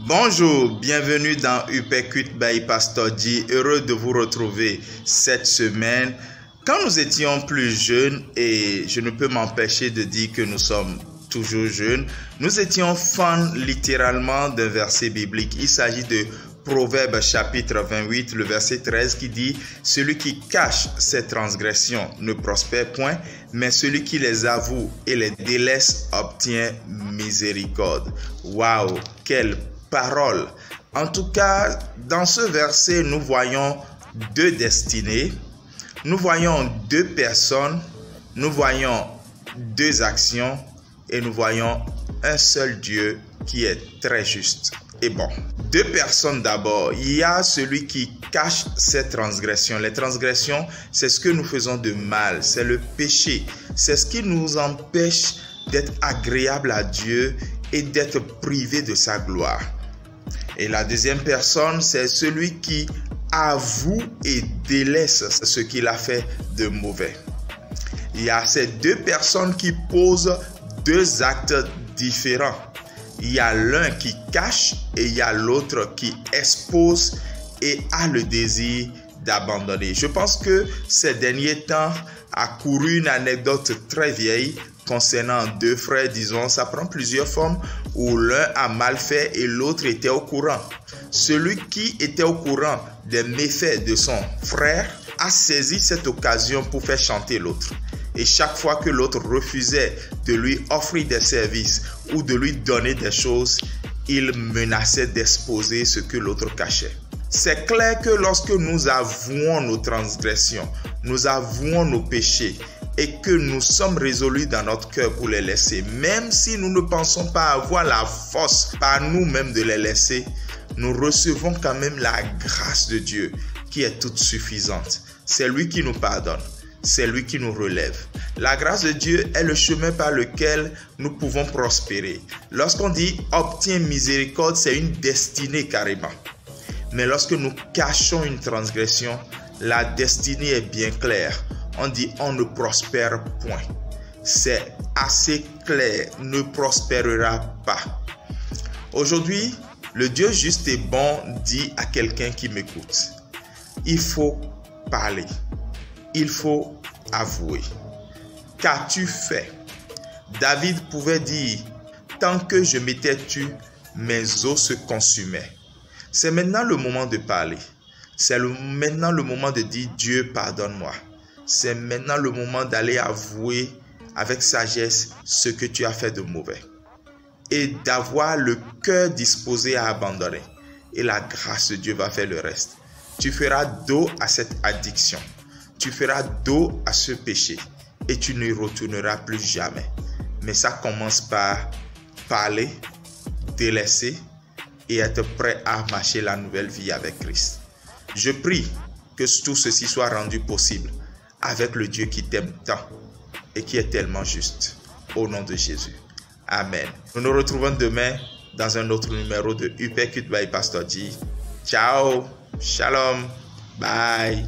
Bonjour, bienvenue dans Upecuit by Pastor G. Heureux de vous retrouver cette semaine. Quand nous étions plus jeunes, et je ne peux m'empêcher de dire que nous sommes toujours jeunes, nous étions fans littéralement d'un verset biblique. Il s'agit de Proverbes chapitre 28, le verset 13 qui dit « Celui qui cache ses transgressions ne prospère point, mais celui qui les avoue et les délaisse obtient miséricorde. » Waouh, quelle parole! En tout cas, dans ce verset, nous voyons deux destinées, nous voyons deux personnes, nous voyons deux actions et nous voyons un seul Dieu qui est très juste et bon. Deux personnes d'abord. Il y a celui qui cache ses transgressions. Les transgressions, c'est ce que nous faisons de mal, c'est le péché. C'est ce qui nous empêche d'être agréable à Dieu et d'être privé de sa gloire. Et la deuxième personne, c'est celui qui avoue et délaisse ce qu'il a fait de mauvais. Il y a ces deux personnes qui posent deux actes différents. Il y a l'un qui cache et il y a l'autre qui expose et a le désir d'abandonner. Je pense que ces derniers temps a couru une anecdote très vieille concernant deux frères, disons, ça prend plusieurs formes, où l'un a mal fait et l'autre était au courant. Celui qui était au courant des méfaits de son frère a saisi cette occasion pour faire chanter l'autre. Et chaque fois que l'autre refusait de lui offrir des services ou de lui donner des choses, il menaçait d'exposer ce que l'autre cachait. C'est clair que lorsque nous avouons nos transgressions, nous avouons nos péchés et que nous sommes résolus dans notre cœur pour les laisser, même si nous ne pensons pas avoir la force par nous-mêmes de les laisser, nous recevons quand même la grâce de Dieu qui est toute suffisante. C'est lui qui nous pardonne. C'est lui qui nous relève. La grâce de Dieu est le chemin par lequel nous pouvons prospérer. Lorsqu'on dit « obtiens miséricorde », c'est une destinée carrément. Mais lorsque nous cachons une transgression, la destinée est bien claire. On dit « on ne prospère point ». C'est assez clair, ne prospérera pas. Aujourd'hui, le Dieu juste et bon dit à quelqu'un qui m'écoute, il faut parler. Il faut avouer. Qu'as-tu fait? David pouvait dire, tant que je m'étais tu, mes os se consumaient. C'est maintenant le moment de parler. C'est maintenant le moment de dire, Dieu, pardonne-moi. C'est maintenant le moment d'aller avouer avec sagesse ce que tu as fait de mauvais. Et d'avoir le cœur disposé à abandonner. Et la grâce de Dieu va faire le reste. Tu feras dos à cette addiction. Tu feras dos à ce péché et tu ne retourneras plus jamais. Mais ça commence par parler, délaisser et être prêt à marcher la nouvelle vie avec Christ. Je prie que tout ceci soit rendu possible avec le Dieu qui t'aime tant et qui est tellement juste. Au nom de Jésus. Amen. Nous nous retrouvons demain dans un autre numéro de Upecuit by Pastor G. Ciao. Shalom. Bye.